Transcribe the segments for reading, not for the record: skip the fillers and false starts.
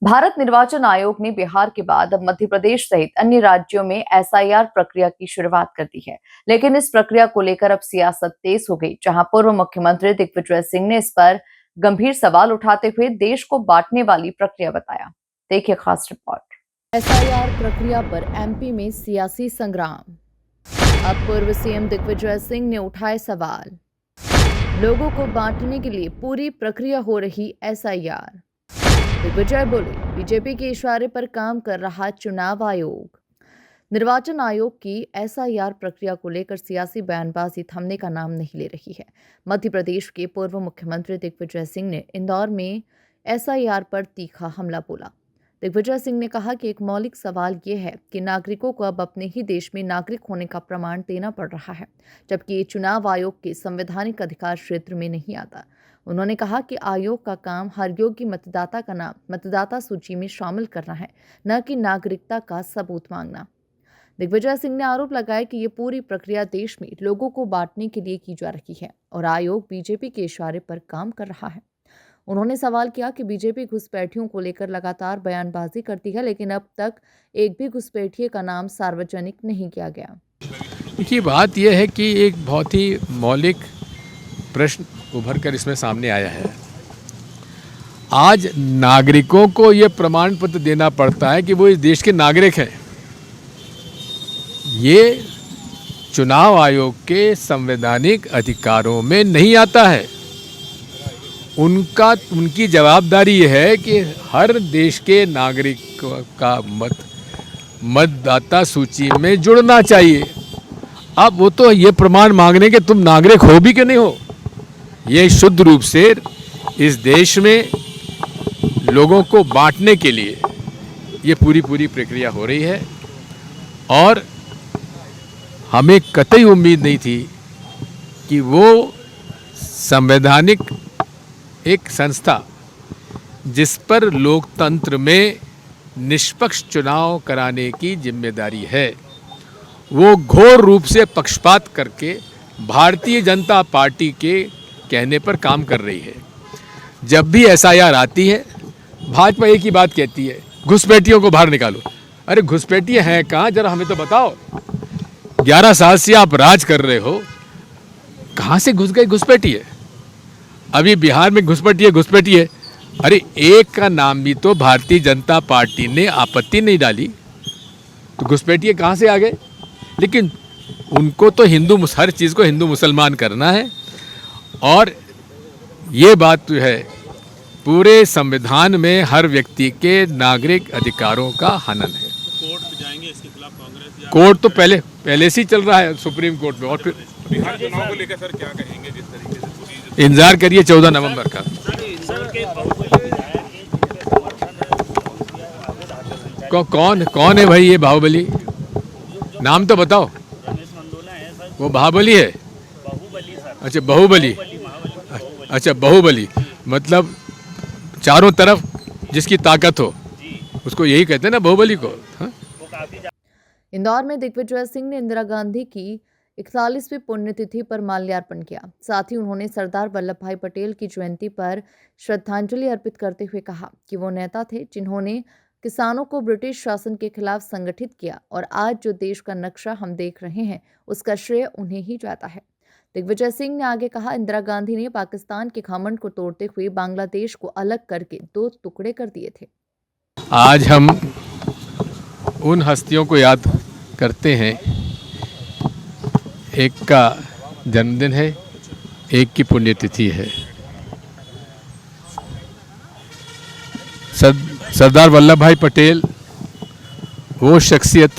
भारत निर्वाचन आयोग ने बिहार के बाद अब मध्य प्रदेश सहित अन्य राज्यों में एसआईआर प्रक्रिया की शुरुआत कर दी है। लेकिन इस प्रक्रिया को लेकर अब सियासत तेज हो गई, जहां पूर्व मुख्यमंत्री दिग्विजय सिंह ने इस पर गंभीर सवाल उठाते हुए देश को बांटने वाली प्रक्रिया बताया। देखिए खास रिपोर्ट। एसआईआर प्रक्रिया पर एमपी में सियासी संग्राम। अब पूर्व सीएम दिग्विजय सिंह ने उठाए सवाल। लोगों को बांटने के लिए पूरी प्रक्रिया हो रही एसआईआर। दिग्विजय बोले, बीजेपी के इशारे पर काम कर रहा चुनाव आयोग। निर्वाचन आयोग की एसआईआर प्रक्रिया को लेकर सियासी बयानबाजी थमने का नाम नहीं ले रही है। मध्य प्रदेश के पूर्व मुख्यमंत्री दिग्विजय सिंह ने इंदौर में एसआईआर पर तीखा हमला बोला। दिग्विजय सिंह ने कहा कि एक मौलिक सवाल ये है कि नागरिकों को अब अपने ही देश में नागरिक होने का प्रमाण देना पड़ रहा है, जबकि ये चुनाव आयोग के संवैधानिक अधिकार क्षेत्र में नहीं आता। उन्होंने कहा कि आयोग का काम हर योग्य मतदाता का नाम मतदाता सूची में शामिल करना है, न कि नागरिकता का सबूत मांगना। दिग्विजय सिंह ने आरोप लगाया कि ये पूरी प्रक्रिया देश में लोगों को बांटने के लिए की जा रही है और आयोग बीजेपी के इशारे पर काम कर रहा है। उन्होंने सवाल किया कि बीजेपी घुसपैठियों को लेकर लगातार बयानबाजी करती है, लेकिन अब तक एक भी घुसपैठिए का नाम सार्वजनिक नहीं किया गया। देखिए, बात यह है कि एक बहुत ही मौलिक प्रश्न उभर कर इसमें सामने आया है। आज नागरिकों को यह प्रमाण पत्र देना पड़ता है कि वो इस देश के नागरिक हैं। ये चुनाव आयोग के संवैधानिक अधिकारों में नहीं आता है। उनकी जवाबदारी यह है कि हर देश के नागरिक का मतदाता सूची में जुड़ना चाहिए। अब वो तो ये प्रमाण मांगने के तुम नागरिक हो भी कि नहीं हो। ये शुद्ध रूप से इस देश में लोगों को बांटने के लिए ये पूरी प्रक्रिया हो रही है और हमें कतई उम्मीद नहीं थी कि वो संवैधानिक एक संस्था जिस पर लोकतंत्र में निष्पक्ष चुनाव कराने की जिम्मेदारी है, वो घोर रूप से पक्षपात करके भारतीय जनता पार्टी के कहने पर काम कर रही है। जब भी एसआईआर आती है, भाजपा एक ही बात कहती है, घुसपैठियों को बाहर निकालो। अरे घुसपैठिए हैं कहाँ, जरा हमें तो बताओ। 11 साल से आप राज कर रहे हो, कहाँ से घुस गए घुसपैठिए? अभी बिहार में घुसपैठिए। अरे एक का नाम भी तो भारतीय जनता पार्टी ने आपत्ति नहीं डाली, तो घुसपैठिए कहाँ से आ गए? लेकिन उनको तो हर चीज़ को हिंदू मुसलमान करना है और ये बात तो है पूरे संविधान में हर व्यक्ति के नागरिक अधिकारों का हनन है। कोर्ट में जाएंगे इसके खिलाफ कांग्रेस? कोर्ट तो पहले से ही चल रहा है सुप्रीम कोर्ट में। और फिर बिहार चुनाव को लेकर सर क्या कहेंगे? जिस तरीके से इंतजार करिए 14 नवंबर का। कौन है भाई ये बाहुबली? नाम तो बताओ। वो बाहुबली है? अच्छा बाहुबली। अच्छा बाहुबली मतलब चारों तरफ जिसकी ताकत हो उसको यही कहते हैं ना, बाहुबली को। हाँ? इंदौर में दिग्विजय सिंह ने इंदिरा गांधी की 41वीं पुण्यतिथि पर माल्यार्पण किया। साथ ही उन्होंने सरदार वल्लभ भाई पटेल की जयंती पर श्रद्धांजलि अर्पित करते हुए कहा कि वो नेता थे जिन्होंने किसानों को ब्रिटिश शासन के खिलाफ संगठित किया और आज जो देश का नक्शा हम देख रहे हैं उसका श्रेय उन्हें ही जाता है। दिग्विजय सिंह ने आगे कहा, इंदिरा गांधी ने पाकिस्तान के घमंड को तोड़ते हुए बांग्लादेश को अलग करके 2 टुकड़े कर दिए थे। आज हम उन हस्तियों को याद करते हैं, एक का जन्मदिन है, एक की पुण्यतिथि है। सरदार वल्लभ भाई पटेल वो शख्सियत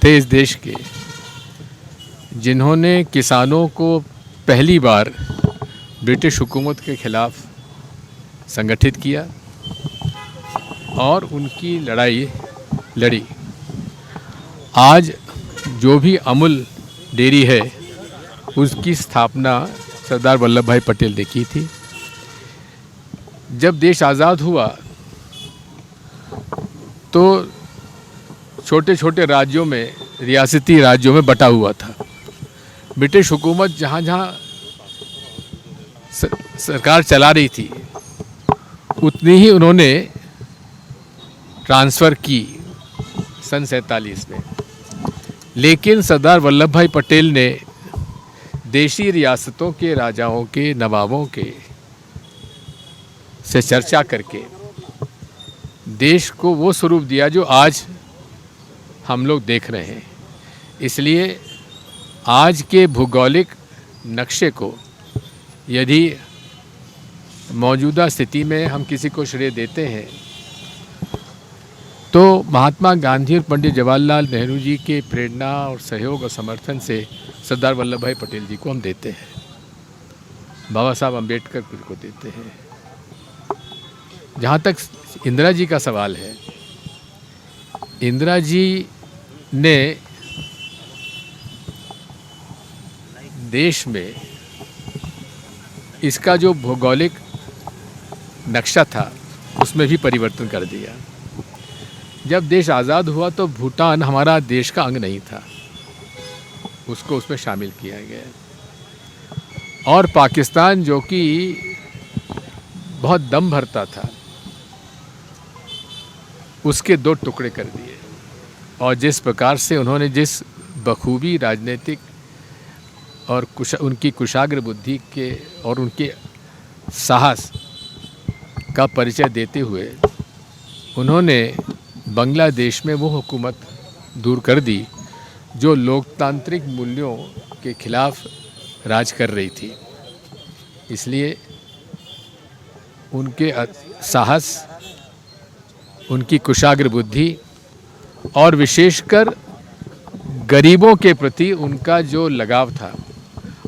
थे इस देश के जिन्होंने किसानों को पहली बार ब्रिटिश हुकूमत के खिलाफ संगठित किया और उनकी लड़ाई लड़ी। आज जो भी अमूल डेयरी है उसकी स्थापना सरदार वल्लभ भाई पटेल ने की थी। जब देश आज़ाद हुआ तो छोटे छोटे राज्यों में, रियासती राज्यों में बटा हुआ था। ब्रिटिश हुकूमत जहाँ जहाँ सरकार चला रही थी उतनी ही उन्होंने ट्रांसफ़र की सन 47 में, लेकिन सरदार वल्लभ भाई पटेल ने देशी रियासतों के राजाओं के, नवाबों के से चर्चा करके देश को वो स्वरूप दिया जो आज हम लोग देख रहे हैं। इसलिए आज के भौगोलिक नक्शे को यदि मौजूदा स्थिति में हम किसी को श्रेय देते हैं तो महात्मा गांधी और पंडित जवाहरलाल नेहरू जी के प्रेरणा और सहयोग और समर्थन से सरदार वल्लभ भाई पटेल जी को हम देते हैं, बाबा साहब अम्बेडकर को देते हैं। जहाँ तक इंदिरा जी का सवाल है, इंदिरा जी ने देश में इसका जो भौगोलिक नक्शा था उसमें भी परिवर्तन कर दिया। जब देश आज़ाद हुआ तो भूटान हमारा देश का अंग नहीं था, उसको उसमें शामिल किया गया। और पाकिस्तान जो कि बहुत दम भरता था, उसके 2 टुकड़े कर दिए। और जिस प्रकार से उन्होंने जिस बखूबी राजनीतिक और उनकी कुशाग्र बुद्धि के और उनके साहस का परिचय देते हुए उन्होंने बांग्लादेश में वो हुकूमत दूर कर दी जो लोकतांत्रिक मूल्यों के खिलाफ राज कर रही थी। इसलिए उनके साहस, उनकी कुशाग्र बुद्धि और विशेषकर गरीबों के प्रति उनका जो लगाव था,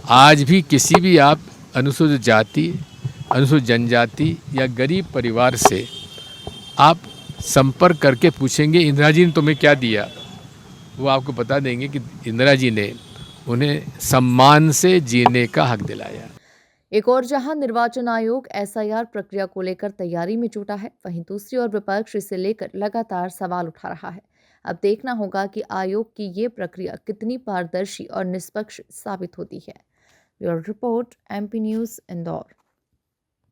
आज भी किसी भी आप अनुसूचित जाति, अनुसूचित जनजाति या गरीब परिवार से आप संपर्क करके पूछेंगे इंदिरा जी ने तुम्हें क्या दिया, वो आपको बता देंगे कि इंदिरा जी ने उन्हें सम्मान से जीने का हक दिलाया। एक और जहां निर्वाचन आयोग एसआईआर प्रक्रिया को लेकर तैयारी में जुटा है, वहीं दूसरी ओर विपक्ष इसे लेकर लगातार सवाल उठा रहा है। अब देखना होगा कि आयोग की ये प्रक्रिया कितनी पारदर्शी और निष्पक्ष साबित होती है। Bureau report, MP news, Indore.